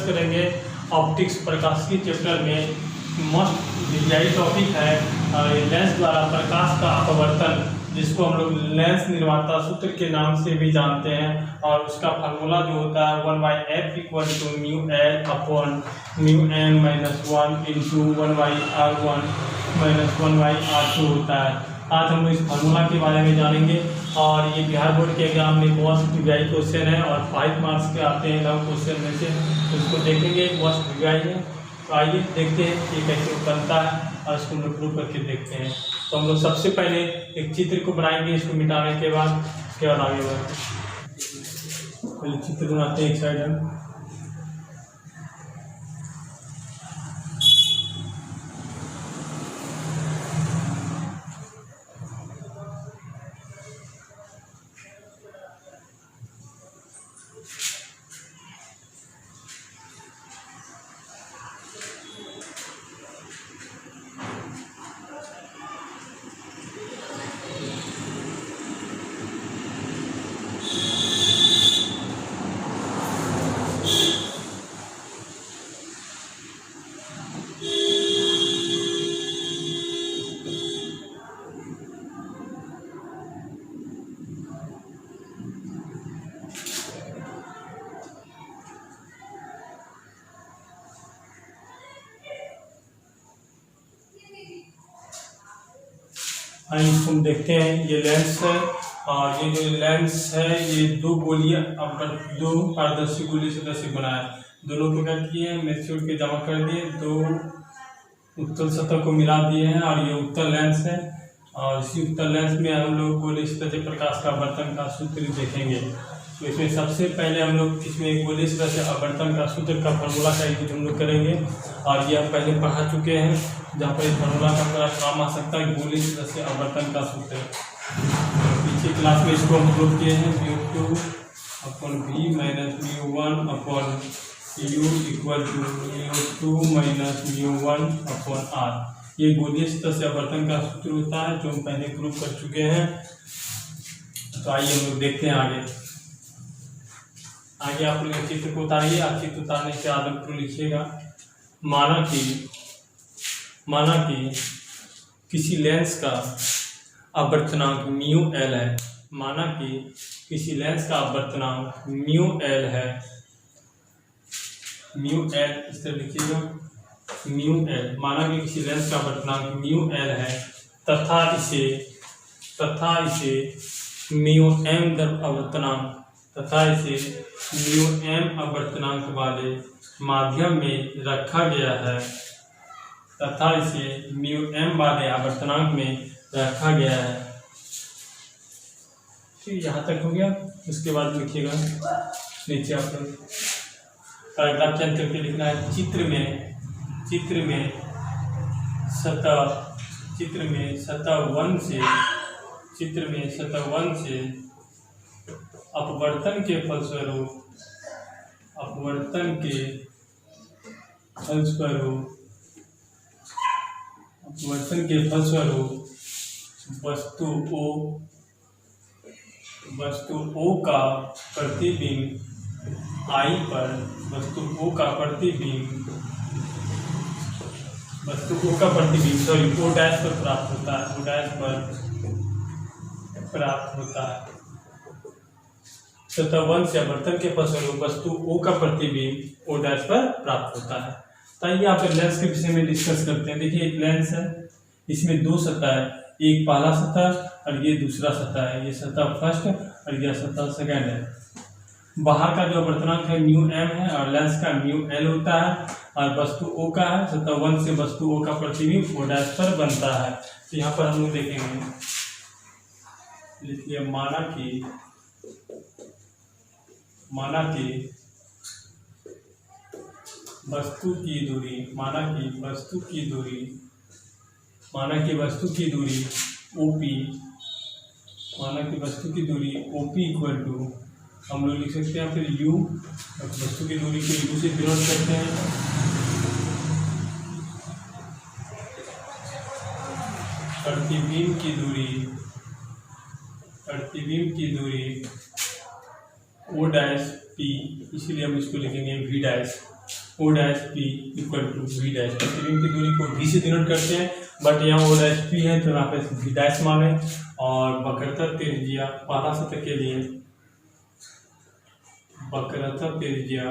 Discuss करेंगे optics प्रकाशिकी chapter में मस्त यही टॉपिक है लेंस द्वारा प्रकाश का अपवर्तन, जिसको हम लोग लेंस निर्माता सूत्र के नाम से भी जानते हैं। और उसका फार्मूला जो होता है 1/f = μL/μm-1 × 1/r1 - 1/r2 होता है। आज हम लोग इस फार्मूला के बारे में जानेंगे। और ये बिहार बोर्ड के एग्जाम में मोस्ट वीआई क्वेश्चन है और 5 मार्क्स के आते हैं 9 क्वेश्चन में से, उसको देखेंगे। मोस्ट वीआई है, तो आइए देखते हैं ये कैसे बनता है और इसको हम लोग प्रूव करके देखते हैं। तो हम लोग सबसे पहले एक चित्र को बनाएंगे, इसको मिटाने के बाद उसके बाद आगे बढ़ते हैं। पहले चित्र बनाते हैं एक साइड हम। इसको हम देखते हैं, ये लेंस है और ये जो लेंस है ये दो पारदर्शी गोली से बनाया है। दोनों को क्या किए हैं, मैच्योर के जमा कर दिए, दो उत्तल सतह को मिला दिए हैं और ये उत्तल लेंस है। और इसी उत्तल लेंस में हम लोग गोली सतह से प्रकाश का अपवर्तन का सूत्र देखेंगे। तो इसमें सबसे पहले हम लोग इसमें गोली सतह से अपवर्तन का सूत्र का फार्मूला का यूज हम लोग करेंगे। और ये हम पहले पढ़ा चुके हैं, जहाँ पर इस फार्मूला का हमारा काम आ सकता है गोली सतह से अपवर्तन का सूत्र। पीछे क्लास में इसको हम प्रूव किए हैं, μ2/v - μ1/u = μ2 - μ1/r। ये गोलीय सतह से अपवर्तन का सूत्र होता है, जो हम पहले प्रूव कर चुके हैं। तो आइए हम लोग देखते हैं आगे आप लोग चित्र को उतारिए। आप चित्र उतारने के बाद आपको लिखिएगा, माना कि किसी लेंस का अपवर्तनांक μL है। माना कि किसी लेंस का अपवर्तनांक μL है, μL इस तरह लिखिएगा, μL। माना कि किसी लेंस का अपवर्तनांक μL है तथा इसे μm अपवर्तनांक वाले माध्यम में रखा गया है, ठीक, यहाँ तक हो गया। उसके बाद लिखिएगा नीचे आप लोग पैराग्राफ चेंज करके लिखना है, चित्र में सतह 1 से अपवर्तन के फलस्वरूप वस्तु O का प्रतिबिंब I पर O' पर प्राप्त होता है। सतह 1 से अपवर्तन के फलस्वरूप वस्तु O का प्रतिबिंब O' पर प्राप्त होता है। तो आइए आप लेंस के विषय में डिस्कस करते हैं। देखिए एक लेंस है, इसमें दो सतह है, एक पहला सतह और ये दूसरा सतह है। ये सतह फर्स्ट और यह सतह सेकेंड है। बाहर का जो अपवर्तनांक है μm है और लेंस का μL होता है और वस्तु O का है। सतह 1 से वस्तु O का प्रतिबिंब O' पर बनता है। तो यहाँ पर हम लोग देखेंगे, लिखिए माना कि वस्तु की दूरी OP = हम लोग लिख सकते हैं फिर U, वस्तु की दूरी को U से डिनोट करते हैं। प्रतिबिंब की दूरी O' P, इसीलिए हम इसको लिखेंगे V'। O dash P equal to V dash. प्रतिबिंब की दूरी को वी से डिनोट करते हैं, बट यहाँ ओ डैश पी है तो यहाँ पे वी डैश माने। और वक्रता त्रिज्या पहला सतह के लिए वक्रता त्रिज्या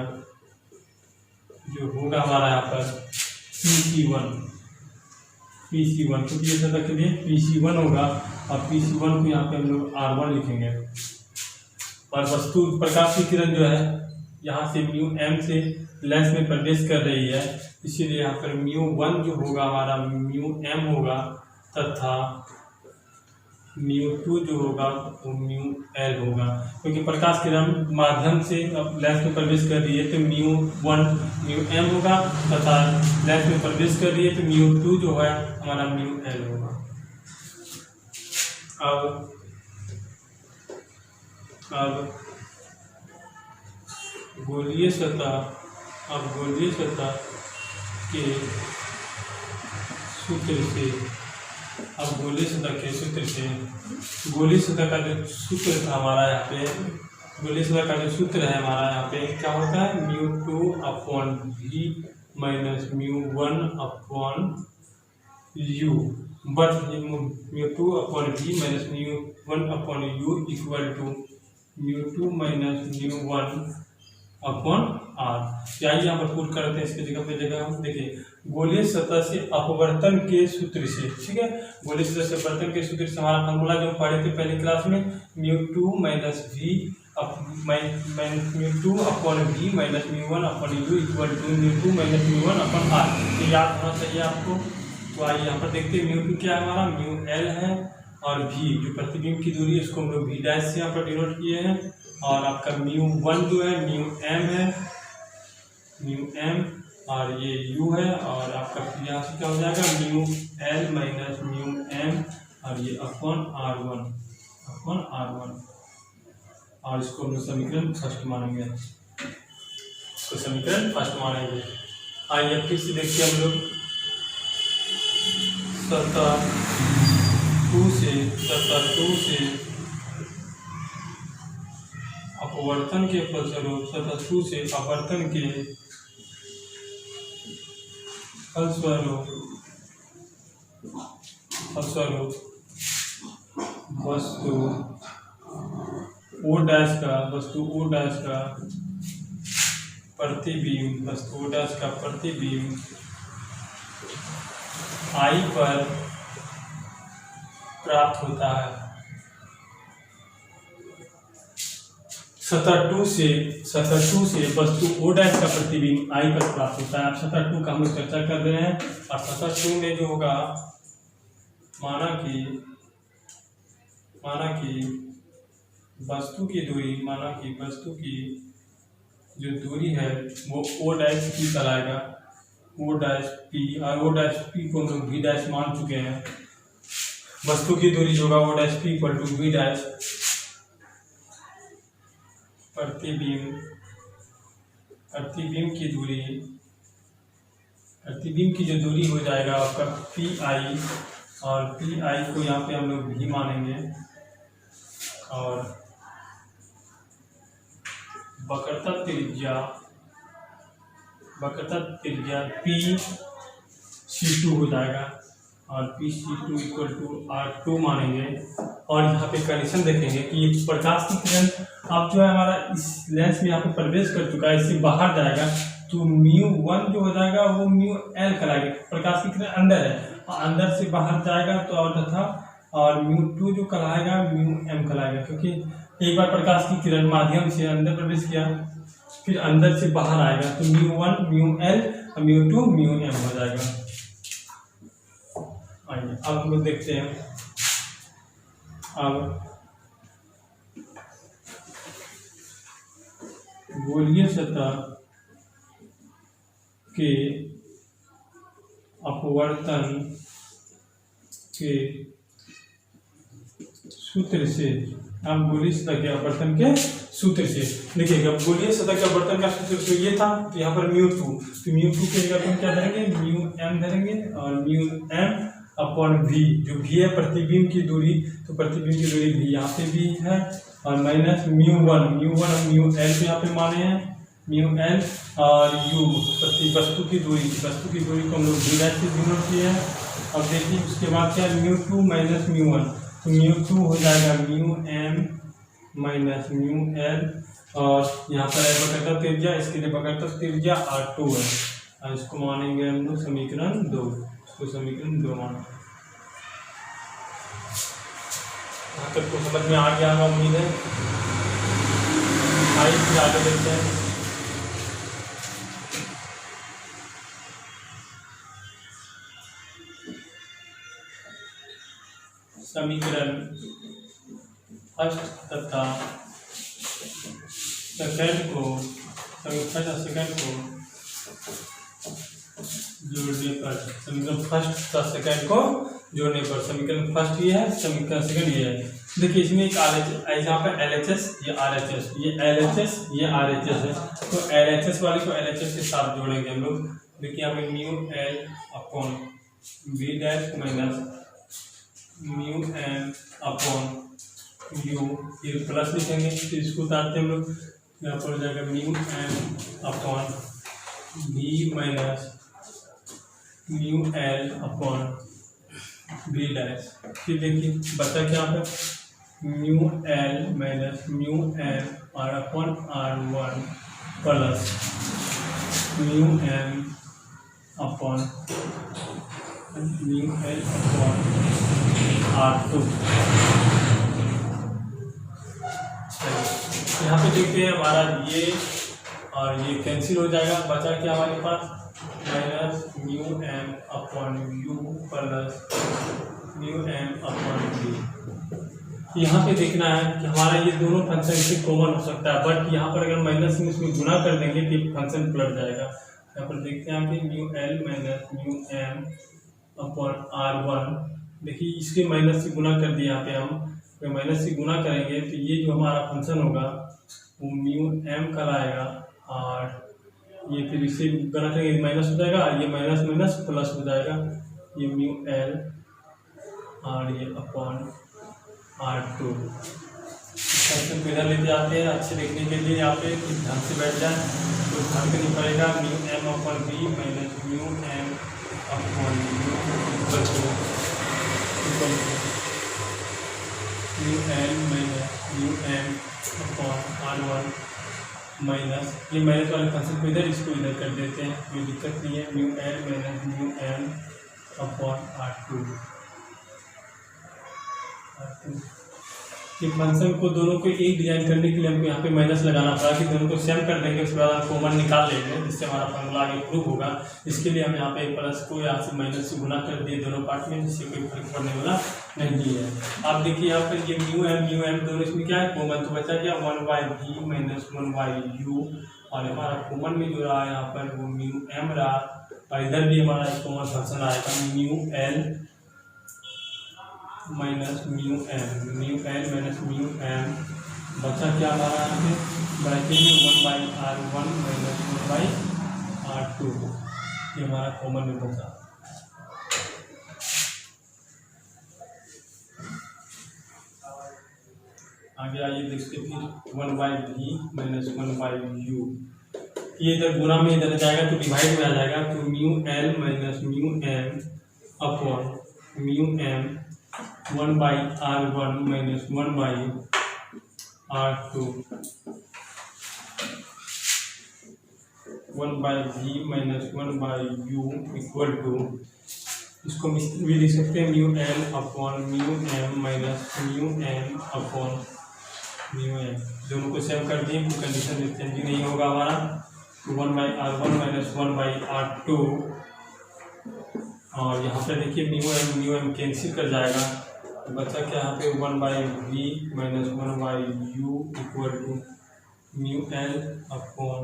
जो होगा हमारा यहाँ पर PC1 क्योंकि ये सतह के लिए PC1 होगा, और PC1 को यहाँ पे हम लोग R1 लिखेंगे। और वस्तु प्रकाश की किरण जो है यहाँ से म्यू एम से लेंस में प्रवेश कर रही है, इसीलिए यहाँ पर μ1 जो होगा हमारा μm होगा, तथा μ2 जो होगा वो μl होगा। क्योंकि प्रकाश किरण माध्यम से लेंस में प्रवेश कर रही है तो μ1 μm होगा, तथा लेंस में प्रवेश कर रही है तो μ2 जो है हमारा μl होगा। अब गोलीय सतह के सूत्र से गोलीय सतह का जो सूत्र था हमारा यहाँ पे, गोलीय सतह का जो सूत्र है हमारा यहाँ पे क्या होता है, μ2/v minus μ1/u, but μ2/v minus μ1/u equal to μ2 minus μ1/r। आइए यहाँ पर पुट करते हैं इसके जगह हम देखिए गोलीय सतह से अपवर्तन के सूत्र से, ठीक है। गोलीय सतह से अपवर्तन के सूत्र से हमारा फॉर्मूला जो पढ़े थे पहली क्लास में, μ2 minus v minus μ1/u equal to μ2 minus μ1/r। तो याद होना चाहिए आपको। तो आइए यहाँ पर देखते हैं μ2 क्या है हमारा, μl है, और v जो प्रतिबिंब की दूरी है इसको हम लोग v डैश से यहाँ पर डिनोट किए हैं, और आपका μ1 जो है μm है, μm, और ये u है, और आपका यहाँ से क्या हो जाएगा μl माइनस μm, और ये अपॉन r1, और इसको हम लोग समीकरण फर्स्ट मानेंगे, आइए फिर से देखिए हम लोग सतह 2 से अपवर्तन के फलस्वरूप वस्तु O डैश का प्रतिबिंब I पर प्राप्त होता है। सतह 2 से वस्तु O डैश का प्रतिबिंब I पर प्राप्त होता है। अब सतह 2 का हम चर्चा कर रहे हैं, और सतह 2 में जो होगा, माना कि वस्तु की जो दूरी है वो O डैश P कहलाएगा, O डैश P, और O डैश P को हम लोग V डैश मान चुके हैं। वस्तु की दूरी जो होगा O dash P equal to V dash, प्रतिबिंब की जो दूरी हो जाएगा आपका PI, और PI को यहाँ पे हम लोग V मानेंगे, और वक्रता त्रिज्या PC2 हो जाएगा, और PC2 इक्वल टू R2 मानेंगे। और यहाँ पे कंडीशन देखेंगे कि प्रकाश की किरण अब जो है हमारा इस लेंस में यहाँ पे प्रवेश कर चुका है, इससे बाहर जाएगा तो μ1 जो हो जाएगा वो μl कहलाएगा। प्रकाश की किरण अंदर है और अंदर से बाहर जाएगा तो और μ2 जो कहलाएगा μm कहलाएगा, क्योंकि एक बार प्रकाश की किरण माध्यम से अंदर प्रवेश किया फिर अंदर से बाहर आएगा तो μ1 μl और μ2 μm हो जाएगा। आइए अब हम लोग देखते हैं, अब गोलीय सतह के अपवर्तन के सूत्र से, अब गोलीय सतह के अपवर्तन के सूत्र से देखिएगा। गोलीय सतह के अपवर्तन का सूत्र तो ये था, तो यहाँ पर μ2, तो μ2 के जगह हम क्या धरेंगे, μm धरेंगे, और μm अपॉन v, जो v है प्रतिबिंब की दूरी, तो प्रतिबिंब की दूरी v यहाँ पे भी है, और माइनस μ1 और μl को यहाँ पे माने हैं, म्यू एल और यू प्रति वस्तु की दूरी को हम लोग डी डैश से डिनोट किए हैं। अब देखिए उसके बाद क्या mu two minus mu one, तो म्यू टू हो जाएगा mu M minus mu L, और यहाँ पर है बकरता त्रिज्या, इसके लिए बकरता त्रिज्या R2 है, और इसको मानेंगे हम लोग समीकरण 2, इसको समीकरण 2 मान। यहाँ तक तो समझ में आ गया होगा उम्मीद है। आइए आगे देखते हैं। समीकरण फर्स्ट तथा सेकंड को जोड़ने पर, समीकरण फर्स्ट तथा सेकंड को जोड़ने पर समीकरण फर्स्ट ये है, समीकरण सेकंड ये है। देखिए इसमें एक RHS, यहाँ पे LHS, ये RHS, ये LHS, ये RHS है, तो LHS वाले को LHS के साथ जोड़ेंगे हम लोग। देखिए यहाँ पे mu L upon B dash minus mu M upon U, ये प्लस लिखेंगे, फिर इसको उतारते हैं हम लोग, यहाँ पर हो जाएगा mu M upon B minus mu L upon B dash. फिर देखिए बचा क्या यहाँ पे mu L minus mu m और upon R1 plus mu M upon mu L upon R2। यहाँ पे देखते हैं हमारा ये और ये कैंसिल हो जाएगा, बचा क्या हमारे पास minus mu M upon u plus mu M upon b. यहाँ पे देखना है कि हमारा ये दोनों फंक्शन से कॉमन हो सकता है, बट यहाँ पर अगर माइनस में इसमें गुना कर देंगे तो फंक्शन पलट जाएगा। यहाँ पर देखते हैं कि mu L minus mu M upon R1, देखिए इसके माइनस से गुना कर दिया यहाँ पे हम, तो माइनस से गुना करेंगे तो ये जो हमारा फंक्शन होगा वो म्यू एम कहलाएगा, और ये फिर इससे गुना करेंगे माइनस हो जाएगा, ये माइनस माइनस प्लस हो जाएगा, ये म्यू एल और ये अपॉन R2। फंक्शन को इधर लेते आते हैं अच्छे देखने के लिए, यहाँ पे ढंग से बैठ जाए तो ध्यान नहीं पड़ेगा। Mu M upon B minus mu M upon U mu L minus mu M upon R1 minus, ये माइनस वाले फंक्शन को इधर, इसको इधर कर देते हैं, कोई दिक्कत नहीं है। Mu L minus mu M upon R2। ये फंक्शन को दोनों को एक डिजाइन करने के लिए हमको यहाँ पे माइनस लगाना पड़ा कि दोनों को सेम कर देंगे, उसके बाद हम कॉमन निकाल लेंगे, जिससे हमारा फॉर्मूला आगे प्रूव होगा। इसके लिए हम यहाँ पे प्लस को यहाँ से माइनस से गुना कर दिए दोनों पार्ट में, जिससे कोई फर्क पड़ने वाला नहीं है। आप देखिए यहाँ पर ये म्यू एम दोनों इसमें क्या है कॉमन, तो बचा क्या 1/v माइनस 1/u, और हमारा कॉमन में जो रहा यहाँ पर वो म्यू एम रहा, और इधर भी हमारा एक कॉमन फंक्शन आएगा mu L minus mu L minus mu M. बचा क्या हमारा यहाँ पे ब्रैकेट में 1/R1 माइनस 1/R2, ये हमारा कॉमन में बचा। आगे आइए देखते फिर 1/v माइनस 1/u, ये इधर गुना में इधर जाएगा तो डिवाइड में आ जाएगा, तो mu L minus mu M upon mu M 1/R1 minus 1/R2 1/v minus 1/u equal to, इसको भी लिख सकते हैं mu L upon mu M minus mu M upon mu M. दोनों को सेव कर दिए, कोई कंडीशन चेंज नहीं होगा हमारा, 1/R1 माइनस 1/R2, और यहाँ पे देखिए म्यू एम कैंसिल कर जाएगा, तो बचा क्या यहाँ पे 1/v minus 1/u equal to mu L upon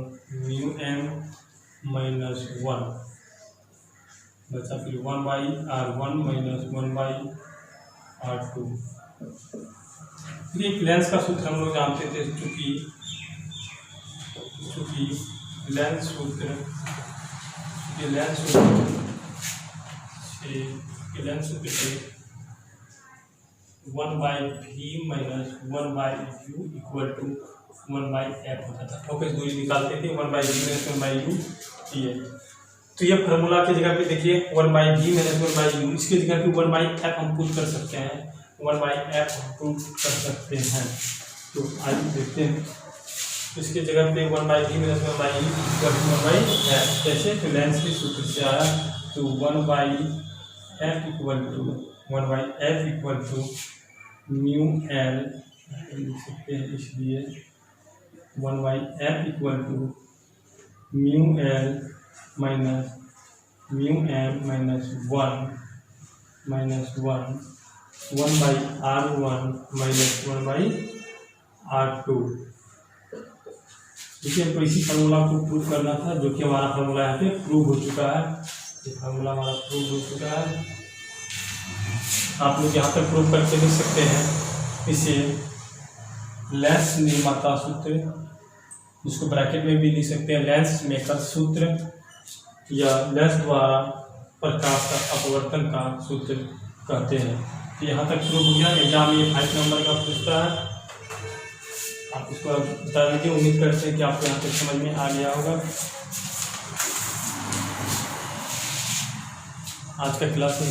mu M minus 1, बचा फिर 1/R1 माइनस 1/R2। ये लेंस का सूत्र हम लोग जानते थे, चूँकि लेंस सूत्र से 1/v minus 1/u equal to 1/f होता था। फोकस दूरी निकालते थे 1/v-1/u ये। तो ये फार्मूला की जगह पे देखिए 1/v-1/u, इसकी जगह पे 1/f हम पुट कर सकते हैं, 1/f हम पुट कर सकते हैं। तो आइए देखते हैं, इसकी जगह पे 1/v-1/u =1/f। कैसे? तो लेंस के सूत्र से आया, तो 1/f μl लिख सकते हैं, इसलिए 1/f μl minus μm minus 1/r1 minus 1/r2। देखिए हमको इसी फार्मूला को प्रूव करना था, जो कि हमारा फार्मूला यहाँ पे प्रूव हो चुका है। ये फार्मूला हमारा प्रूव हो चुका है। आप लोग यहाँ पर प्रूव करके लिख सकते हैं इसे लेंस निर्माता सूत्र, जिसको ब्रैकेट में भी लिख सकते हैं लेंस मेकर सूत्र, या लेंस द्वारा प्रकाश का अपवर्तन का सूत्र कहते हैं। तो यहाँ तक प्रूव हो गया। एग्जाम ये 5 नंबर का पूछता है, आप इसको बता दीजिए। उम्मीद करते हैं कि आपको यहाँ तक समझ में आ गया होगा। आज का क्लास में